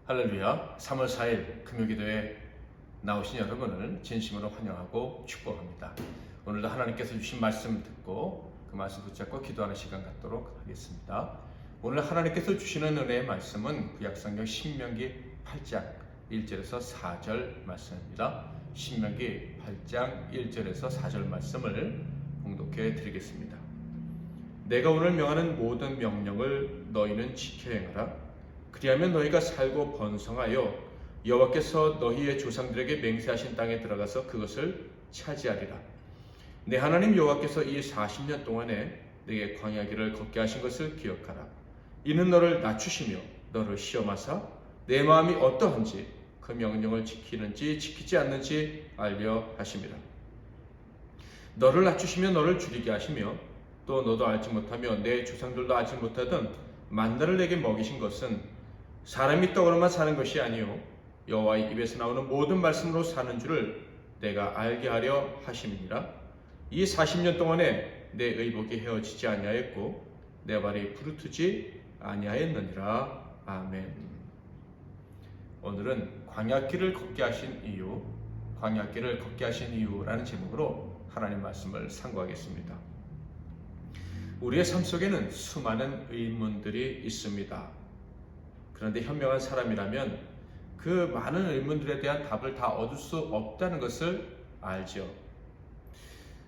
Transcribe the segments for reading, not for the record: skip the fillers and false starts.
할렐루야. 3월 4일 금요기도에 나오신 여러분을 진심으로 환영하고 축복합니다. 오늘도 하나님께서 주신 말씀 듣고 그 말씀 붙잡고 기도하는 시간 갖도록 하겠습니다. 오늘 하나님께서 주시는 은혜의 말씀은 구약성경 신명기 8장 1절에서 4절 말씀입니다. 신명기 8장 1절에서 4절 말씀을 봉독해 드리겠습니다. 내가 오늘 명하는 모든 명령을 너희는 지켜 행하라. 그리하면 너희가 살고 번성하여 여호와께서 너희의 조상들에게 맹세하신 땅에 들어가서 그것을 차지하리라. 내 하나님 여호와께서 이 40년 동안에 내게 광야길을 걷게 하신 것을 기억하라. 이는 너를 낮추시며 너를 시험하사 내 마음이 어떠한지 그 명령을 지키는지 지키지 않는지 알려 하심이라. 너를 낮추시며 너를 줄이게 하시며 또 너도 알지 못하며 내 조상들도 알지 못하던 만나를 내게 먹이신 것은 사람이 떡으로만 사는 것이 아니요 여호와의 입에서 나오는 모든 말씀으로 사는 줄을 내가 알게 하려 하심이니라. 이 40년 동안에 내 의복이 헤어지지 아니하였고 내 발이 부르트지 아니하였느니라. 아멘. 오늘은 광야길을 걷게 하신 이유, 광야길을 걷게 하신 이유라는 제목으로 하나님 말씀을 상고하겠습니다. 우리의 삶 속에는 수많은 의문들이 있습니다. 그런데 현명한 사람이라면 그 많은 의문들에 대한 답을 다 얻을 수 없다는 것을 알죠.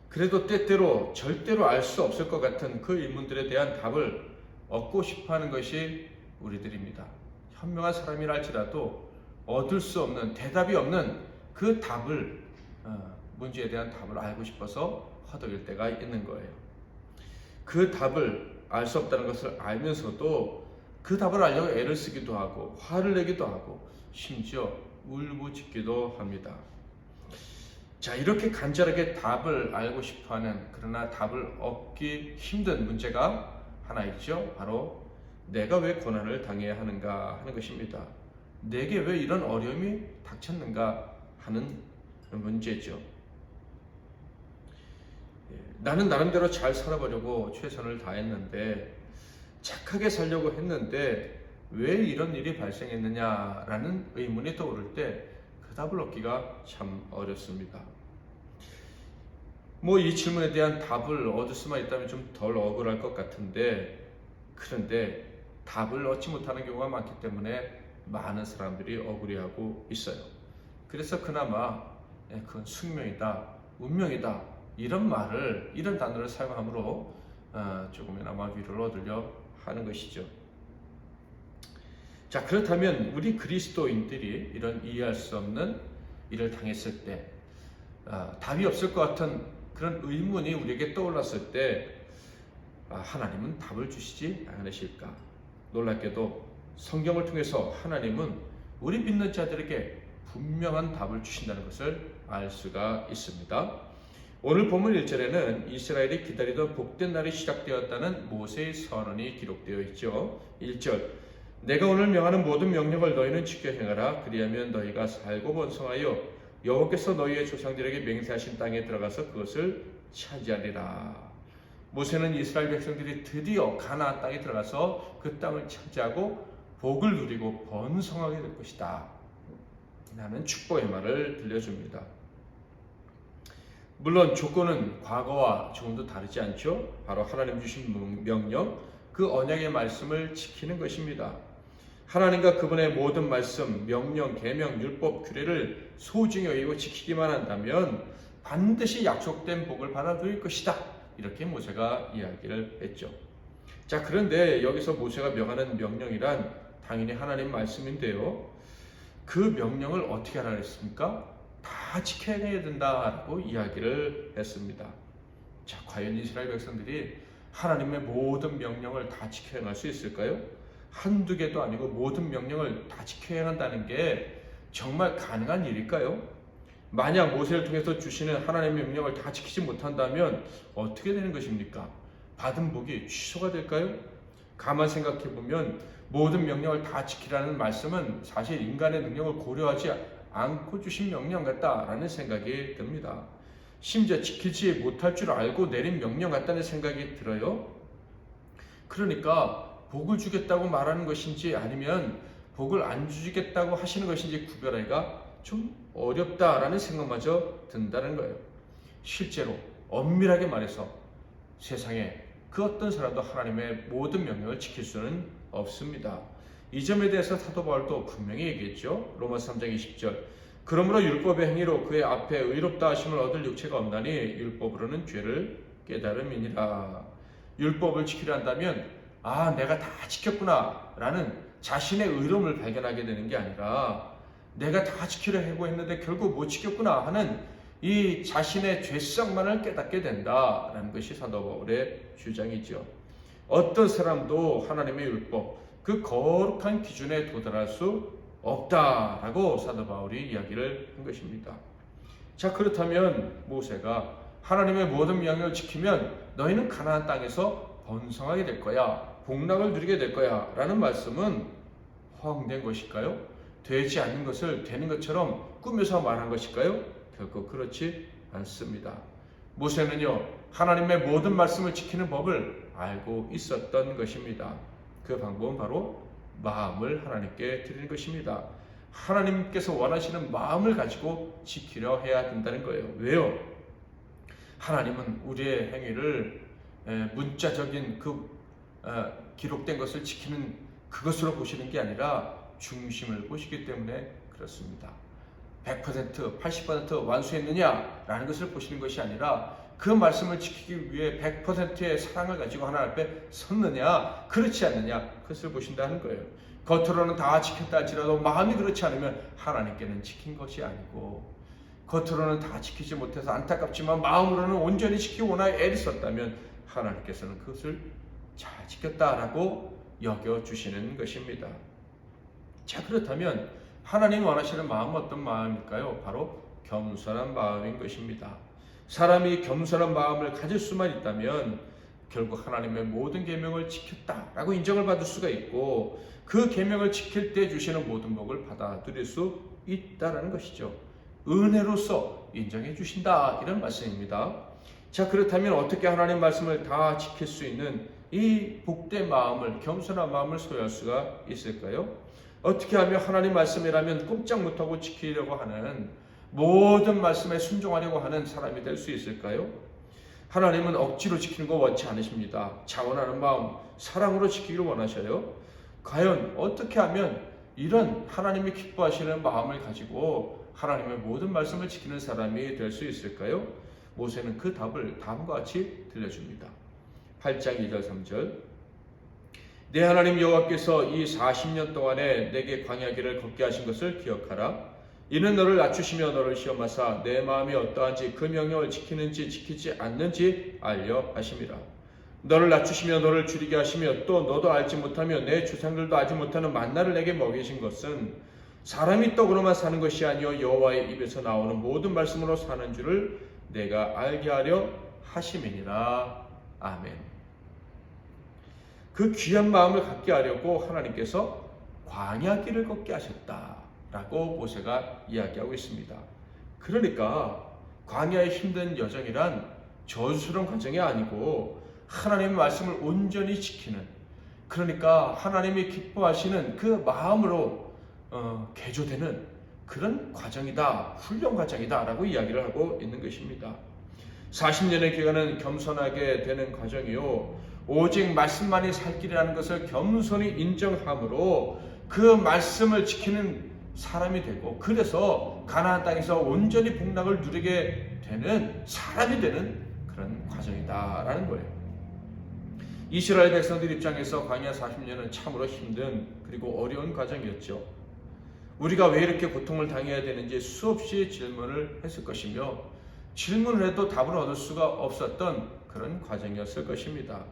그래도 때때로 절대로 알 수 없을 것 같은 그 의문들에 대한 답을 얻고 싶어하는 것이 우리들입니다. 현명한 사람이라 할지라도 얻을 수 없는, 대답이 없는 그 답을, 문제에 대한 답을 알고 싶어서 허덕일 때가 있는 거예요. 그 답을 알 수 없다는 것을 알면서도 그 답을 알려고 애를 쓰기도 하고 화를 내기도 하고 심지어 울부짖기도 합니다. 자, 이렇게 간절하게 답을 알고 싶어하는, 그러나 답을 얻기 힘든 문제가 하나 있죠. 바로 내가 왜 고난을 당해야 하는가 하는 것입니다. 내게 왜 이런 어려움이 닥쳤는가 하는 문제죠. 나는 나름대로 잘 살아보려고 최선을 다했는데, 착하게 살려고 했는데 왜 이런 일이 발생했느냐라는 의문이 떠오를 때 그 답을 얻기가 참 어렵습니다. 이 질문에 대한 답을 얻을 수만 있다면 좀 덜 억울할 것 같은데, 그런데 답을 얻지 못하는 경우가 많기 때문에 많은 사람들이 억울해하고 있어요. 그래서 그나마 그건 숙명이다, 운명이다 이런 단어를 사용함으로 조금이나마 위로를 얻으려 하는 것이죠. 자, 그렇다면 우리 그리스도인들이 이런 이해할 수 없는 일을 당했을 때, 답이 없을 것 같은 그런 의문이 우리에게 떠올랐을 때 하나님은 답을 주시지 않으실까? 놀랍게도 성경을 통해서 하나님은 우리 믿는 자들에게 분명한 답을 주신다는 것을 알 수가 있습니다. 오늘 본문 1절에는 이스라엘이 기다리던 복된 날이 시작되었다는 모세의 선언이 기록되어 있죠. 1절, 내가 오늘 명하는 모든 명령을 너희는 지켜 행하라. 그리하면 너희가 살고 번성하여 여호와께서 너희의 조상들에게 맹세하신 땅에 들어가서 그것을 차지하리라. 모세는 이스라엘 백성들이 드디어 가나안 땅에 들어가서 그 땅을 차지하고 복을 누리고 번성하게 될 것이다 라는 축복의 말을 들려줍니다. 물론 조건은 과거와 조금도 다르지 않죠. 바로 하나님 주신 명령, 그 언약의 말씀을 지키는 것입니다. 하나님과 그분의 모든 말씀, 명령, 계명, 율법, 규례를 소중히 여기고 지키기만 한다면 반드시 약속된 복을 받아 누릴 것이다. 이렇게 모세가 이야기를 했죠. 자, 그런데 여기서 모세가 명하는 명령이란 당연히 하나님 말씀인데요. 그 명령을 어떻게 하라 했습니까? 다 지켜야 된다라고 이야기를 했습니다. 자, 과연 이스라엘 백성들이 하나님의 모든 명령을 다 지켜야 할 수 있을까요? 한두 개도 아니고 모든 명령을 다 지켜야 한다는 게 정말 가능한 일일까요? 만약 모세를 통해서 주시는 하나님의 명령을 다 지키지 못한다면 어떻게 되는 것입니까? 받은 복이 취소가 될까요? 가만 생각해 보면 모든 명령을 다 지키라는 말씀은 사실 인간의 능력을 고려하지 않고 주신 명령 같다라는 생각이 듭니다. 심지어 지키지 못할 줄 알고 내린 명령 같다는 생각이 들어요. 그러니까 복을 주겠다고 말하는 것인지 아니면 복을 안 주시겠다고 하시는 것인지 구별하기가 좀 어렵다라는 생각마저 든다는 거예요. 실제로 엄밀하게 말해서 세상에 그 어떤 사람도 하나님의 모든 명령을 지킬 수는 없습니다. 이 점에 대해서 사도 바울도 분명히 얘기했죠. 로마서 3장 20절. 그러므로 율법의 행위로 그의 앞에 의롭다 하심을 얻을 육체가 없나니 율법으로는 죄를 깨달음이니라. 율법을 지키려 한다면 내가 다 지켰구나 라는 자신의 의로움을 발견하게 되는 게 아니라 내가 다 지키려 하고 했는데 결국 못 지켰구나 하는 이 자신의 죄성만을 깨닫게 된다라는 것이 사도 바울의 주장이죠. 어떤 사람도 하나님의 율법, 그 거룩한 기준에 도달할 수 없다라고 사도 바울이 이야기를 한 것입니다. 자, 그렇다면 모세가 하나님의 모든 명령을 지키면 너희는 가나안 땅에서 번성하게 될 거야, 복락을 누리게 될 거야 라는 말씀은 허황된 것일까요? 되지 않는 것을 되는 것처럼 꾸며서 말한 것일까요? 결코 그렇지 않습니다. 모세는요, 하나님의 모든 말씀을 지키는 법을 알고 있었던 것입니다. 그 방법은 바로 마음을 하나님께 드리는 것입니다. 하나님께서 원하시는 마음을 가지고 지키려 해야 된다는 거예요. 왜요? 하나님은 우리의 행위를 문자적인 기록된 것을 지키는 그것으로 보시는 게 아니라 중심을 보시기 때문에 그렇습니다. 100%, 80% 완수했느냐라는 것을 보시는 것이 아니라 그 말씀을 지키기 위해 100%의 사랑을 가지고 하나님 앞에 섰느냐, 그렇지 않느냐, 그것을 보신다는 거예요. 겉으로는 다 지켰다 할지라도 마음이 그렇지 않으면 하나님께는 지킨 것이 아니고, 겉으로는 다 지키지 못해서 안타깝지만 마음으로는 온전히 지키고 나에 애를 썼다면 하나님께서는 그것을 잘 지켰다라고 여겨주시는 것입니다. 자, 그렇다면 하나님이 원하시는 마음은 어떤 마음일까요? 바로 겸손한 마음인 것입니다. 사람이 겸손한 마음을 가질 수만 있다면 결국 하나님의 모든 계명을 지켰다라고 인정을 받을 수가 있고, 그 계명을 지킬 때 주시는 모든 복을 받아들일 수 있다라는 것이죠. 은혜로서 인정해 주신다, 이런 말씀입니다. 자, 그렇다면 어떻게 하나님 말씀을 다 지킬 수 있는 이 복된 마음을, 겸손한 마음을 소유할 수가 있을까요? 어떻게 하면 하나님 말씀이라면 꼼짝 못하고 지키려고 하는, 모든 말씀에 순종하려고 하는 사람이 될 수 있을까요? 하나님은 억지로 지키는 거 원치 않으십니다. 자원하는 마음, 사랑으로 지키기를 원하셔요. 과연 어떻게 하면 이런 하나님이 기뻐하시는 마음을 가지고 하나님의 모든 말씀을 지키는 사람이 될 수 있을까요? 모세는 그 답을 다음과 같이 들려줍니다. 8장 2절 3절. 내 하나님 여호와께서 이 40년 동안에 내게 광야길을 걷게 하신 것을 기억하라. 이는 너를 낮추시며 너를 시험하사 내 마음이 어떠한지 그 명령을 지키는지 지키지 않는지 알려 하심이라. 너를 낮추시며 너를 줄이게 하시며 또 너도 알지 못하며 내 조상들도 알지 못하는 만나를 내게 먹이신 것은 사람이 떡으로만 사는 것이 아니요 여호와의 입에서 나오는 모든 말씀으로 사는 줄을 내가 알게 하려 하심이니라. 아멘. 그 귀한 마음을 갖게 하려고 하나님께서 광야길을 걷게 하셨다 라고 모세가 이야기하고 있습니다. 그러니까 광야의 힘든 여정이란 저수스러운 과정이 아니고 하나님의 말씀을 온전히 지키는, 그러니까 하나님이 기뻐하시는 그 마음으로 개조되는 그런 과정이다, 훈련 과정이다 라고 이야기를 하고 있는 것입니다. 40년의 기간은 겸손하게 되는 과정이요, 오직 말씀만이 살 길이라는 것을 겸손히 인정함으로 그 말씀을 지키는 사람이 되고, 그래서 가나안 땅에서 온전히 복락을 누리게 되는 사람이 되는 그런 과정이다라는 거예요. 이스라엘 백성들 입장에서 광야 40년은 참으로 힘든 그리고 어려운 과정이었죠. 우리가 왜 이렇게 고통을 당해야 되는지 수없이 질문을 했을 것이며, 질문을 해도 답을 얻을 수가 없었던 그런 과정이었을 것입니다.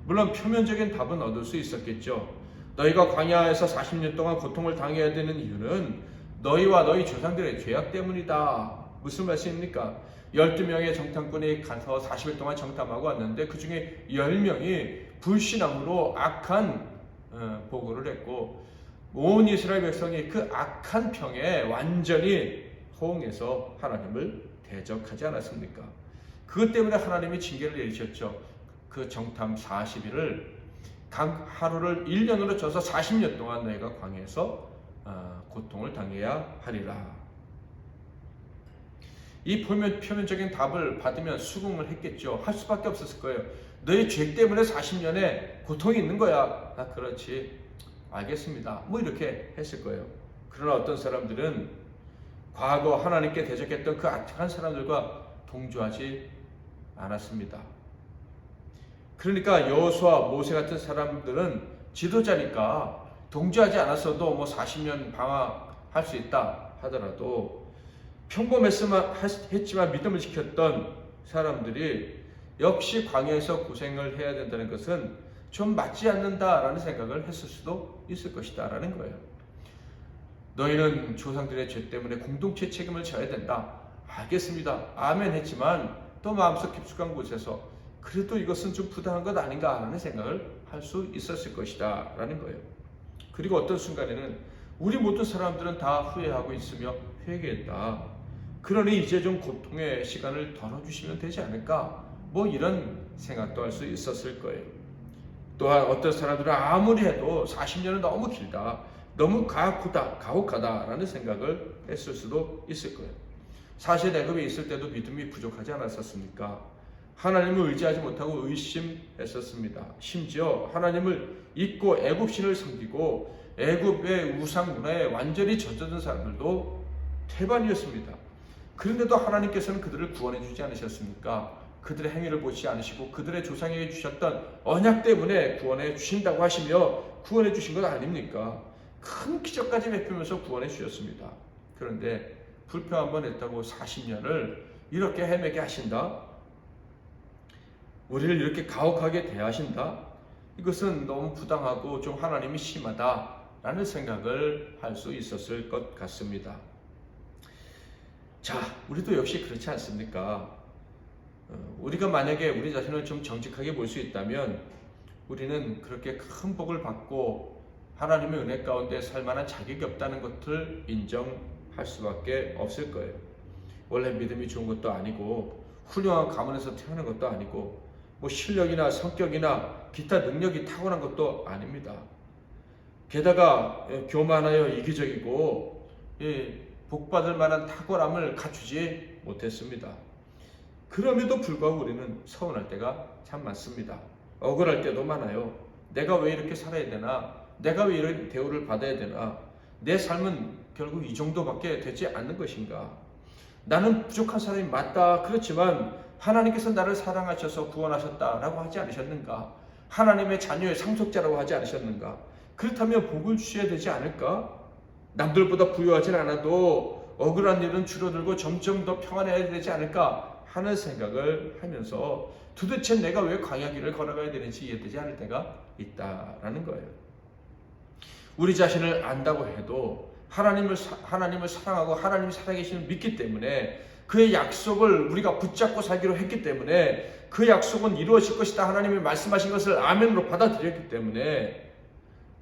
물론 표면적인 답은 얻을 수 있었겠죠. 너희가 광야에서 40년 동안 고통을 당해야 되는 이유는 너희와 너희 조상들의 죄악 때문이다. 무슨 말씀입니까? 12명의 정탐꾼이 가서 40일 동안 정탐하고 왔는데 그 중에 10명이 불신앙으로 악한 보고를 했고, 온 이스라엘 백성이 그 악한 평에 완전히 호응해서 하나님을 대적하지 않았습니까? 그것 때문에 하나님이 징계를 내리셨죠. 그 정탐 40일을 각 하루를 1년으로 쳐서 40년 동안 너희가 광야에서 고통을 당해야 하리라. 이 표면적인 답을 받으면 수긍을 했겠죠. 할 수밖에 없었을 거예요. 너희 죄 때문에 40년에 고통이 있는 거야. 그렇지. 알겠습니다. 뭐 이렇게 했을 거예요. 그러나 어떤 사람들은 과거 하나님께 대적했던 그 악한 사람들과 동조하지 않았습니다. 그러니까 여호수아, 모세 같은 사람들은 지도자니까 동조하지 않았어도 뭐 40년 방황할 수 있다 하더라도 평범했지만 믿음을 지켰던 사람들이 역시 광야에서 고생을 해야 된다는 것은 좀 맞지 않는다라는 생각을 했을 수도 있을 것이다 라는 거예요. 너희는 조상들의 죄 때문에 공동체 책임을 져야 된다. 알겠습니다. 아멘 했지만 또 마음속 깊숙한 곳에서 그래도 이것은 좀 부당한 것 아닌가 하는 생각을 할 수 있었을 것이다 라는 거예요. 그리고 어떤 순간에는 우리 모든 사람들은 다 후회하고 있으며 회개했다. 그러니 이제 좀 고통의 시간을 덜어주시면 되지 않을까? 뭐 이런 생각도 할 수 있었을 거예요. 또한 어떤 사람들은 아무리 해도 40년은 너무 길다. 너무 가혹하다라는 생각을 했을 수도 있을 거예요. 사실 애굽에 있을 때도 믿음이 부족하지 않았었습니까? 하나님을 의지하지 못하고 의심했었습니다. 심지어 하나님을 잊고 애굽신을 섬기고 애굽의 우상 문화에 완전히 젖어든 사람들도 태반이었습니다. 그런데도 하나님께서는 그들을 구원해 주지 않으셨습니까? 그들의 행위를 보지 않으시고 그들의 조상에게 주셨던 언약 때문에 구원해 주신다고 하시며 구원해 주신 것 아닙니까? 큰 기적까지 베푸면서 구원해 주셨습니다. 그런데 불평 한번 했다고 40년을 이렇게 헤매게 하신다? 우리를 이렇게 가혹하게 대하신다? 이것은 너무 부당하고 좀 하나님이 심하다라는 생각을 할 수 있었을 것 같습니다. 자, 우리도 역시 그렇지 않습니까? 우리가 만약에 우리 자신을 좀 정직하게 볼 수 있다면 우리는 그렇게 큰 복을 받고 하나님의 은혜 가운데 살 만한 자격이 없다는 것을 인정할 수밖에 없을 거예요. 원래 믿음이 좋은 것도 아니고 훌륭한 가문에서 태어난 것도 아니고 뭐 실력이나 성격이나 기타 능력이 타고난 것도 아닙니다. 게다가 교만하여 이기적이고 복받을 만한 탁월함을 갖추지 못했습니다. 그럼에도 불구하고 우리는 서운할 때가 참 많습니다. 억울할 때도 많아요. 내가 왜 이렇게 살아야 되나? 내가 왜 이런 대우를 받아야 되나? 내 삶은 결국 이 정도밖에 되지 않는 것인가? 나는 부족한 사람이 맞다. 그렇지만 하나님께서 나를 사랑하셔서 구원하셨다라고 하지 않으셨는가? 하나님의 자녀의 상속자라고 하지 않으셨는가? 그렇다면 복을 주셔야 되지 않을까? 남들보다 부유하진 않아도 억울한 일은 줄어들고 점점 더 평안해야 되지 않을까 하는 생각을 하면서 도대체 내가 왜 광야길을 걸어가야 되는지 이해되지 않을 때가 있다라는 거예요. 우리 자신을 안다고 해도 하나님을 사랑하고 하나님이 살아계시는 믿기 때문에 그의 약속을 우리가 붙잡고 살기로 했기 때문에 그 약속은 이루어질 것이다 하나님이 말씀하신 것을 아멘으로 받아들였기 때문에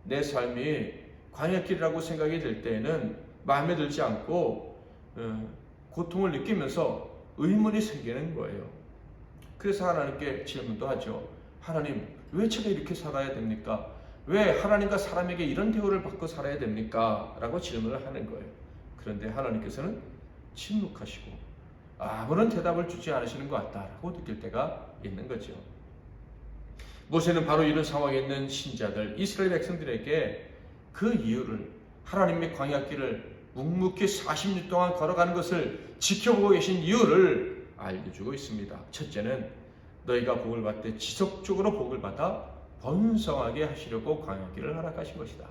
내 삶이 광야길이라고 생각이 될 때에는 마음에 들지 않고 고통을 느끼면서 의문이 생기는 거예요. 그래서 하나님께 질문도 하죠. 하나님, 왜 제가 이렇게 살아야 됩니까? 왜 하나님과 사람에게 이런 대우를 받고 살아야 됩니까? 라고 질문을 하는 거예요. 그런데 하나님께서는 침묵하시고 아무런 대답을 주지 않으시는 것 같다라고 느낄 때가 있는 거죠. 모세는 바로 이런 상황에 있는 신자들, 이스라엘 백성들에게 그 이유를, 하나님의 광야길을 묵묵히 40년 동안 걸어가는 것을 지켜보고 계신 이유를 알려주고 있습니다. 첫째는 너희가 복을 받되 지속적으로 복을 받아 번성하게 하시려고 광야길을 허락하신 것이다.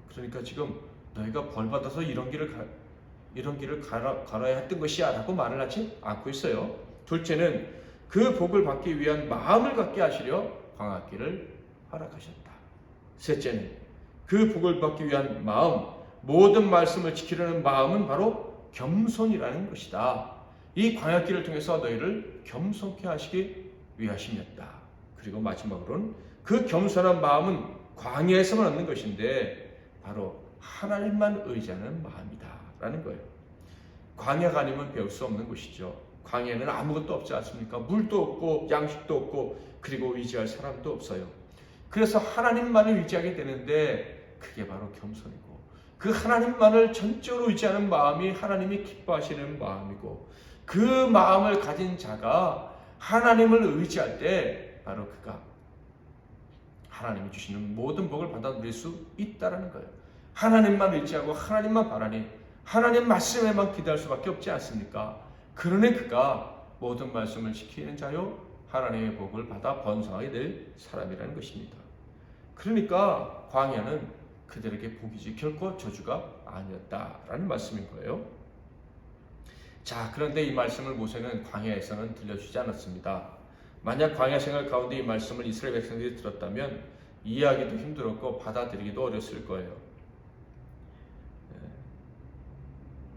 그러니까 지금 너희가 벌 받아서 이런 길을 걸어야 했던 것이야 라고 말을 하지 않고 있어요. 둘째는 그 복을 받기 위한 마음을 갖게 하시려 광야길을 허락하셨다. 셋째는 그 복을 받기 위한 마음, 모든 말씀을 지키려는 마음은 바로 겸손이라는 것이다. 이 광야길을 통해서 너희를 겸손케 하시기 위하심이었다. 그리고 마지막으로는 그 겸손한 마음은 광야에서만 얻는 것인데 바로 하나님만 의지하는 마음이다 라는 거예요. 광야가 아니면 배울 수 없는 곳이죠. 광야에는 아무것도 없지 않습니까? 물도 없고 양식도 없고 그리고 의지할 사람도 없어요. 그래서 하나님만을 의지하게 되는데 그게 바로 겸손이고, 그 하나님만을 전적으로 의지하는 마음이 하나님이 기뻐하시는 마음이고, 그 마음을 가진 자가 하나님을 의지할 때 바로 그가 하나님이 주시는 모든 복을 받아들일 수 있다는 거예요. 하나님만 의지하고 하나님만 바라니 하나님 말씀에만 기대할 수밖에 없지 않습니까? 그러니 그가 모든 말씀을 지키는 자요 하나님의 복을 받아 번성하게 될 사람이라는 것입니다. 그러니까 광야는 그들에게 복이지 결코 저주가 아니었다라는 말씀인 거예요. 자, 그런데 이 말씀을 모세는 광야에서는 들려주지 않았습니다. 만약 광야 생활 가운데 이 말씀을 이스라엘 백성들이 들었다면 이해하기도 힘들었고 받아들이기도 어렸을 거예요.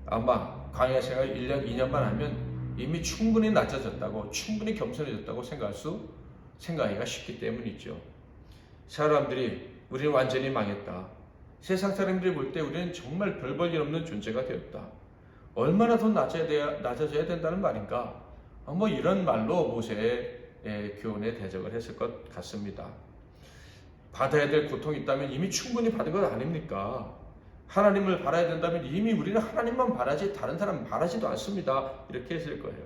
아마 광야 생활 1년, 2년만 하면 이미 충분히 낮아졌다고, 충분히 겸손해졌다고 생각하기가 쉽기 때문이죠. 사람들이 우리는 완전히 망했다. 세상 사람들이 볼 때 우리는 정말 별 볼 일 없는 존재가 되었다. 얼마나 더 낮아져야 된다는 말인가? 뭐 이런 말로 모세의 교훈에 대적을 했을 것 같습니다. 받아야 될 고통이 있다면 이미 충분히 받은 것 아닙니까? 하나님을 바라야 된다면 이미 우리는 하나님만 바라지 다른 사람 바라지도 않습니다. 이렇게 했을 거예요.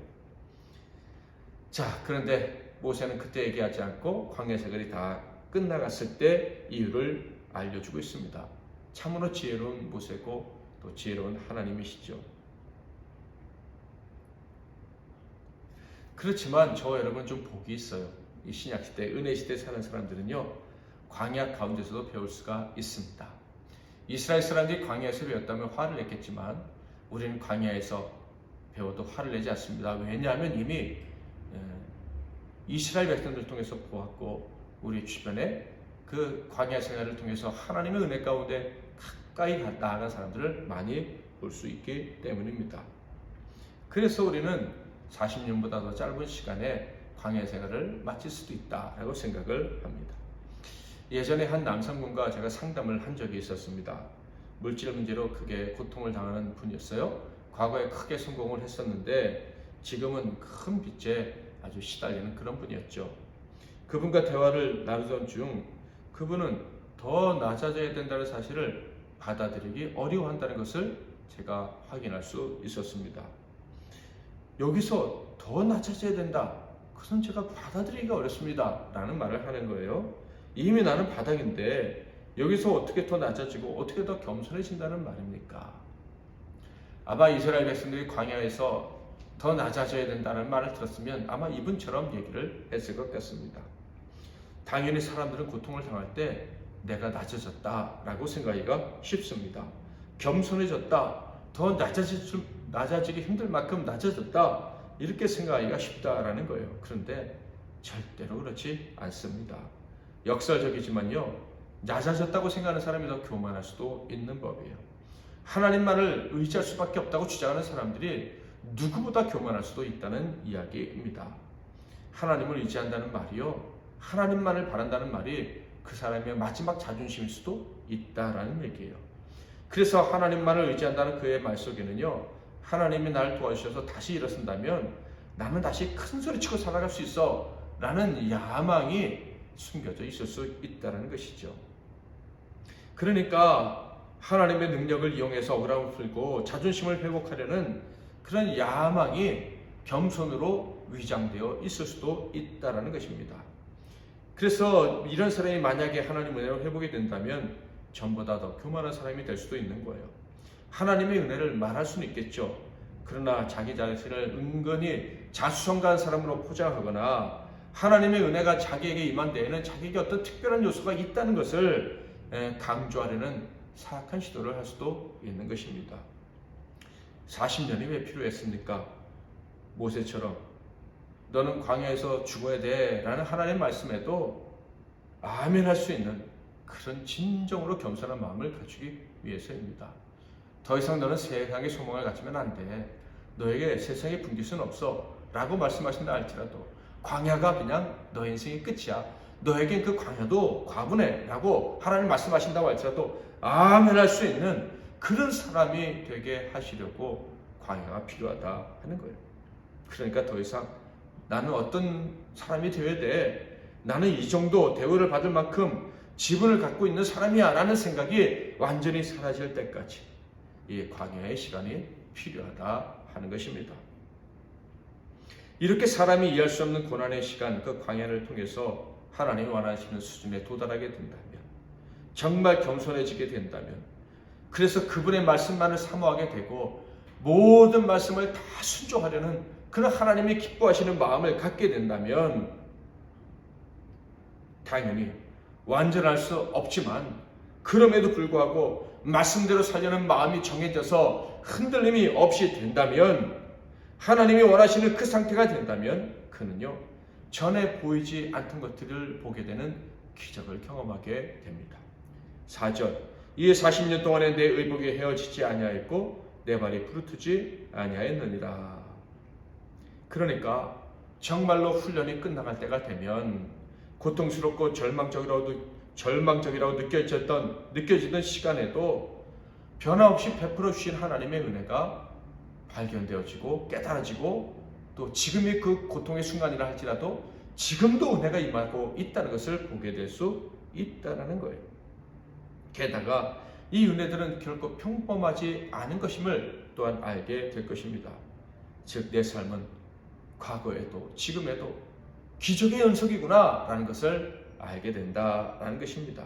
자, 그런데 모세는 그때 얘기하지 않고 광야 생활이 다 끝나갔을 때 이유를 알려주고 있습니다. 참으로 지혜로운 모세고 또 지혜로운 하나님이시죠. 그렇지만 저와 여러분 좀 복이 있어요. 이 신약시대, 은혜시대에 사는 사람들은요, 광야 가운데서도 배울 수가 있습니다. 이스라엘 사람들이 광야에서 배웠다면 화를 냈겠지만 우리는 광야에서 배워도 화를 내지 않습니다. 왜냐하면 이미 이스라엘 백성들을 통해서 보았고, 우리 주변에 그 광야 생활을 통해서 하나님의 은혜 가운데 가까이 나아간 사람들을 많이 볼 수 있기 때문입니다. 그래서 우리는 40년보다 더 짧은 시간에 광야 생활을 마칠 수도 있다라고 생각을 합니다. 예전에 한 남성분과 제가 상담을 한 적이 있었습니다. 물질 문제로 크게 고통을 당하는 분이었어요. 과거에 크게 성공을 했었는데 지금은 큰 빚에 아주 시달리는 그런 분이었죠. 그분과 대화를 나누던 중 그분은 더 낮아져야 된다는 사실을 받아들이기 어려워한다는 것을 제가 확인할 수 있었습니다. 여기서 더 낮아져야 된다, 그것은 제가 받아들이기가 어렵습니다 라는 말을 하는 거예요. 이미 나는 바닥인데 여기서 어떻게 더 낮아지고 어떻게 더 겸손해진다는 말입니까? 아마 이스라엘 백성들이 광야에서 더 낮아져야 된다는 말을 들었으면 아마 이분처럼 얘기를 했을 것 같습니다. 당연히 사람들은 고통을 당할 때 내가 낮아졌다라고 생각하기가 쉽습니다. 겸손해졌다, 더 낮아지기 힘들 만큼 낮아졌다, 이렇게 생각하기가 쉽다라는 거예요. 그런데 절대로 그렇지 않습니다. 역설적이지만요, 낮아졌다고 생각하는 사람이 더 교만할 수도 있는 법이에요. 하나님만을 의지할 수밖에 없다고 주장하는 사람들이 누구보다 교만할 수도 있다는 이야기입니다. 하나님을 의지한다는 말이요, 하나님만을 바란다는 말이 그 사람의 마지막 자존심일 수도 있다라는 얘기예요. 그래서 하나님만을 의지한다는 그의 말 속에는요, 하나님이 나를 도와주셔서 다시 일어선다면 나는 다시 큰 소리치고 살아갈 수 있어 라는 야망이 숨겨져 있을 수 있다는 것이죠. 그러니까 하나님의 능력을 이용해서 억울함을 풀고 자존심을 회복하려는 그런 야망이 겸손으로 위장되어 있을 수도 있다는 것입니다. 그래서 이런 사람이 만약에 하나님의 은혜로 회복이 된다면 전보다 더 교만한 사람이 될 수도 있는 거예요. 하나님의 은혜를 말할 수는 있겠죠. 그러나 자기 자신을 은근히 자수성가한 사람으로 포장하거나 하나님의 은혜가 자기에게 임한 데에는 자기에게 어떤 특별한 요소가 있다는 것을 강조하려는 사악한 시도를 할 수도 있는 것입니다. 40년이 왜 필요했습니까? 모세처럼 너는 광야에서 죽어야 돼 라는 하나님의 말씀에도 아멘 할 수 있는 그런 진정으로 겸손한 마음을 갖추기 위해서입니다. 더 이상 너는 세상의 소망을 갖추면 안 돼, 너에게 세상에 분길 수는 없어 라고 말씀하신다 할지라도, 광야가 그냥 너의 인생의 끝이야, 너에겐 그 광야도 과분해 라고 하나님 말씀하신다고 할지라도 아멘 할 수 있는 그런 사람이 되게 하시려고 광야가 필요하다 하는 거예요. 그러니까 더 이상 나는 어떤 사람이 되어야 돼, 나는 이 정도 대우를 받을 만큼 지분을 갖고 있는 사람이야 라는 생각이 완전히 사라질 때까지 이 광야의 시간이 필요하다 하는 것입니다. 이렇게 사람이 이해할 수 없는 고난의 시간, 그 광야를 통해서 하나님이 원하시는 수준에 도달하게 된다면, 정말 겸손해지게 된다면, 그래서 그분의 말씀만을 사모하게 되고 모든 말씀을 다 순종하려는 그런 하나님이 기뻐하시는 마음을 갖게 된다면, 당연히 완전할 수 없지만 그럼에도 불구하고 말씀대로 살려는 마음이 정해져서 흔들림이 없이 된다면, 하나님이 원하시는 그 상태가 된다면 그는요 전에 보이지 않던 것들을 보게 되는 기적을 경험하게 됩니다. 4절, 이에 40년 동안에 내 의복이 헤어지지 아니하였고 내 발이 부르트지 아니하였느니라. 그러니까 정말로 훈련이 끝나갈 때가 되면 고통스럽고 절망적이라고 느껴지던 시간에도 변함없이 베풀어 주신 하나님의 은혜가 발견되어지고 깨달아지고, 또 지금이 그 고통의 순간이라 할지라도 지금도 은혜가 임하고 있다는 것을 보게 될 수 있다는 거예요. 게다가 이 은혜들은 결코 평범하지 않은 것임을 또한 알게 될 것입니다. 즉 내 삶은 과거에도 지금에도 기적의 연속이구나 라는 것을 알게 된다라는 것입니다.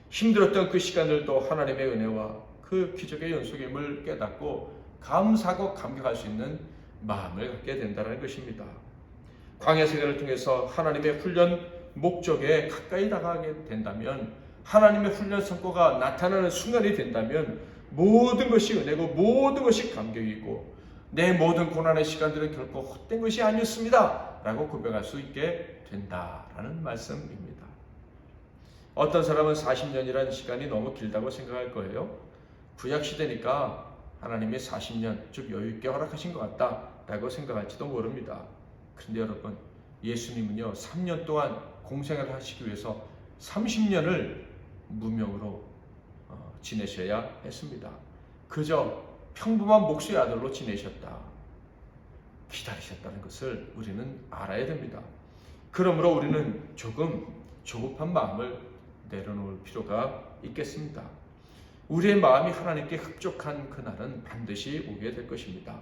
힘들었던 그 시간들도 하나님의 은혜와 그 기적의 연속임을 깨닫고 감사하고 감격할 수 있는 마음을 갖게 된다는 것입니다. 광야 생활을 통해서 하나님의 훈련 목적에 가까이 다가가게 된다면, 하나님의 훈련 성과가 나타나는 순간이 된다면 모든 것이 은혜고 모든 것이 감격이고 내 모든 고난의 시간들은 결코 헛된 것이 아니었습니다 라고 고백할 수 있게 된다라는 말씀입니다. 어떤 사람은 40년이라는 시간이 너무 길다고 생각할 거예요. 구약시대니까 하나님이 40년 좀 여유있게 허락하신 것 같다라고 생각할지도 모릅니다. 그런데 여러분, 예수님은요 3년 동안 공생을 하시기 위해서 30년을 무명으로 지내셔야 했습니다. 그저 평범한 목수의 아들로 지내셨다, 기다리셨다는 것을 우리는 알아야 됩니다. 그러므로 우리는 조금 조급한 마음을 내려놓을 필요가 있겠습니다. 우리의 마음이 하나님께 흡족한 그날은 반드시 오게 될 것입니다.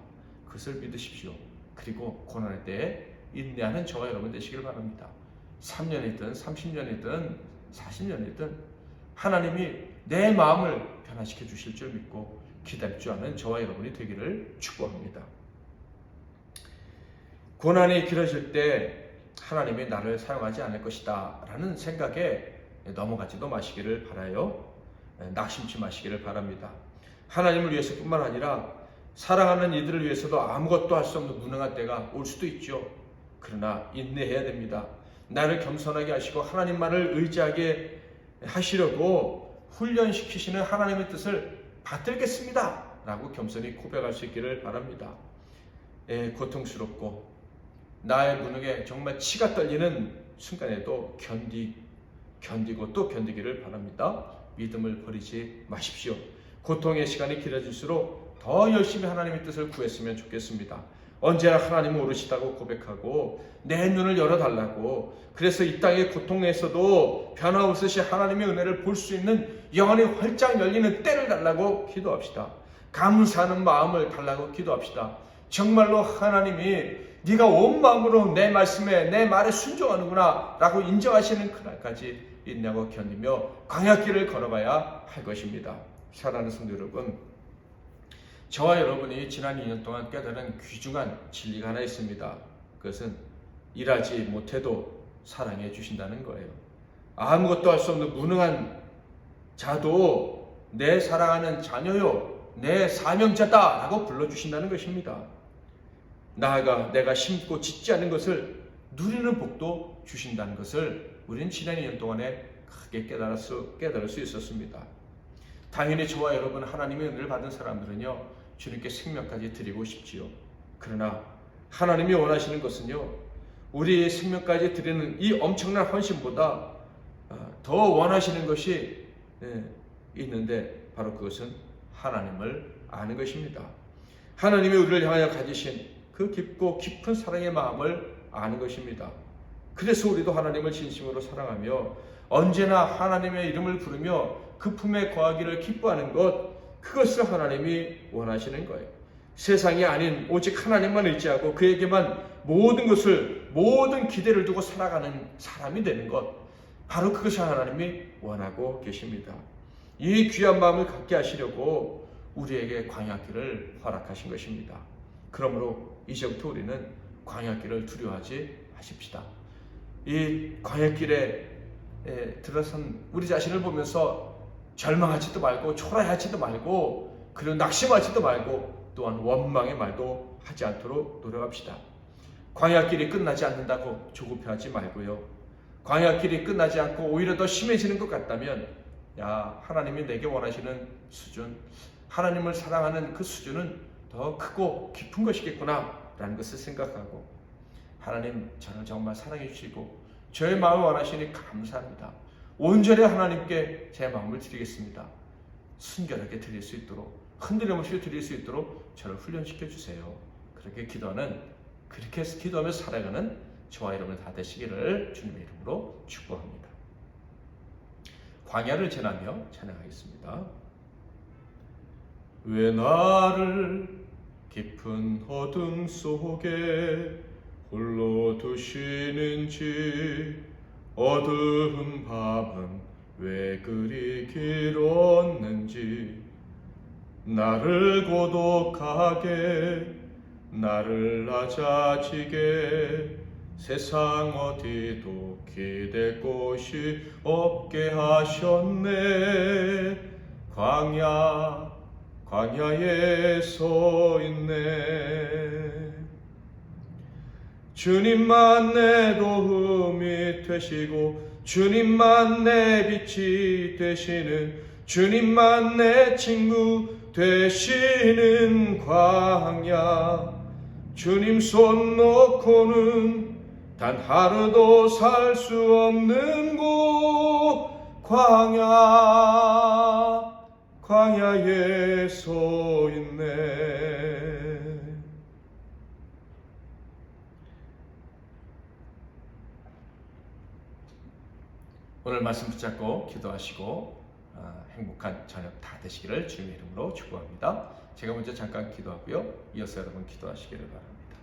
그것을 믿으십시오. 그리고 고난의 때에 인내하는 저와 여러분 되시길 바랍니다. 3년이든 30년이든 40년이든 하나님이 내 마음을 변화시켜 주실 줄 믿고 기다릴 줄 아는 저와 여러분이 되기를 축복합니다. 고난이 길어질 때 하나님이 나를 사용하지 않을 것이다 라는 생각에 넘어가지도 마시기를 바라요. 낙심치 마시기를 바랍니다. 하나님을 위해서뿐만 아니라 사랑하는 이들을 위해서도 아무것도 할 수 없는 무능한 때가 올 수도 있죠. 그러나 인내해야 됩니다. 나를 겸손하게 하시고 하나님만을 의지하게 하시려고 훈련시키시는 하나님의 뜻을 받들겠습니다 라고 겸손히 고백할 수 있기를 바랍니다. 고통스럽고 나의 무능에 정말 치가 떨리는 순간에도 견디고 또 견디기를 바랍니다. 믿음을 버리지 마십시오. 고통의 시간이 길어질수록 더 열심히 하나님의 뜻을 구했으면 좋겠습니다. 언제나 하나님은 오르시다고 고백하고 내 눈을 열어달라고, 그래서 이 땅의 고통에서도 변화없으시 하나님의 은혜를 볼 수 있는 영혼이 활짝 열리는 때를 달라고 기도합시다. 감사하는 마음을 달라고 기도합시다. 정말로 하나님이 네가 온 마음으로 내 말씀에 내 말에 순종하는구나 라고 인정하시는 그날까지 인내하고 견디며 광야길을 걸어가야 할 것입니다. 사랑하는 성도 여러분, 저와 여러분이 지난 2년 동안 깨달은 귀중한 진리가 하나 있습니다. 그것은 일하지 못해도 사랑해 주신다는 거예요. 아무것도 할 수 없는 무능한 자도 내 사랑하는 자녀요, 내 사명자다 라고 불러주신다는 것입니다. 나아가 내가 심고 짓지 않은 것을 누리는 복도 주신다는 것을 우리는 지난 2년 동안에 크게 깨달을 수 있었습니다. 당연히 저와 여러분 하나님의 은혜를 받은 사람들은요 주님께 생명까지 드리고 싶지요. 그러나 하나님이 원하시는 것은요 우리의 생명까지 드리는 이 엄청난 헌신보다 더 원하시는 것이 있는데 바로 그것은 하나님을 아는 것입니다. 하나님이 우리를 향하여 가지신 그 깊고 깊은 사랑의 마음을 아는 것입니다. 그래서 우리도 하나님을 진심으로 사랑하며 언제나 하나님의 이름을 부르며 그 품에 거하기를 기뻐하는 것, 그것을 하나님이 원하시는 거예요. 세상이 아닌 오직 하나님만 의지하고 그에게만 모든 기대를 두고 살아가는 사람이 되는 것, 바로 그것이 하나님이 원하고 계십니다. 이 귀한 마음을 갖게 하시려고 우리에게 광야길을 허락하신 것입니다. 그러므로 이제부터 우리는 광야길을 두려워하지 마십시다. 이 광야길에 들어선 우리 자신을 보면서 절망하지도 말고 초라해하지도 말고 그리고 낙심하지도 말고 또한 원망의 말도 하지 않도록 노력합시다. 광야길이 끝나지 않는다고 조급해하지 말고요. 광야길이 끝나지 않고 오히려 더 심해지는 것 같다면 하나님이 내게 원하시는 수준, 하나님을 사랑하는 그 수준은 더 크고 깊은 것이겠구나 라는 것을 생각하고, 하나님 저를 정말 사랑해 주시고 저의 마음을 원하시니 감사합니다. 온전히 하나님께 제 마음을 드리겠습니다. 순결하게 드릴 수 있도록, 흔들림 없이 드릴 수 있도록 저를 훈련시켜 주세요. 그렇게 기도하며 살아가는 저와 여러분 다 되시기를 주님의 이름으로 축복합니다. 광야를 지나며 찬양하겠습니다. 왜 나를 깊은 어둠 속에 홀로 두시는지, 어두운 밤은 왜 그리 길었는지, 나를 고독하게 나를 낮아지게 세상 어디도 기댈 곳이 없게 하셨네. 광야에 서 있네. 주님만 내 도움이 되시고 주님만 내 빛이 되시는, 주님만 내 친구 되시는 광야. 주님 손 놓고는 단 하루도 살 수 없는 곳, 광야에 서 있네. 오늘 말씀 붙잡고 기도하시고 행복한 저녁 다 되시기를 주님의 이름으로 축복합니다. 제가 먼저 잠깐 기도하고요, 이어서 여러분 기도하시기를 바랍니다.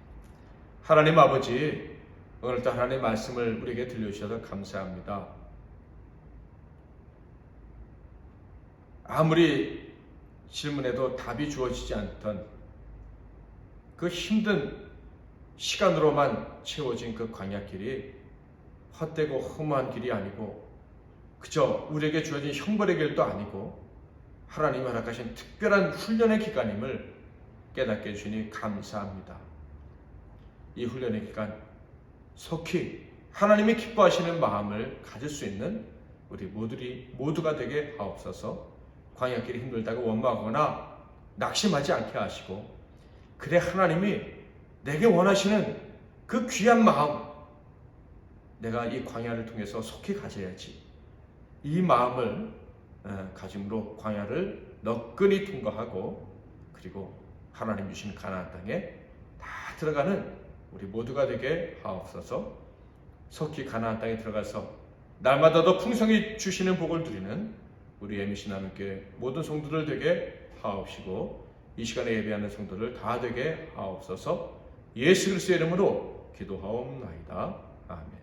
하나님 아버지, 오늘도 하나님의 말씀을 우리에게 들려주셔서 감사합니다. 아무리 질문해도 답이 주어지지 않던 그 힘든 시간으로만 채워진 그 광야길이 헛되고 허무한 길이 아니고 그저 우리에게 주어진 형벌의 길도 아니고 하나님이 허락하신 특별한 훈련의 기간임을 깨닫게 해주시니 감사합니다. 이 훈련의 기간 속히 하나님이 기뻐하시는 마음을 가질 수 있는 우리 모두가 되게 하옵소서. 광야길이 힘들다고 원망하거나 낙심하지 않게 하시고, 그래 하나님이 내게 원하시는 그 귀한 마음, 내가 이 광야를 통해서 속히 가져야지, 이 마음을 가짐으로 광야를 너끈히 통과하고 그리고 하나님 주신 가나안 땅에 다 들어가는 우리 모두가 되게 하옵소서. 속히 가나안 땅에 들어가서 날마다 더 풍성히 주시는 복을 누리는 우리 MBC 나눔교회 모든 성도들 되게 하옵시고, 이 시간에 예배하는 성도들 다 되게 하옵소서. 예수 그리스도의 이름으로 기도하옵나이다. 아멘.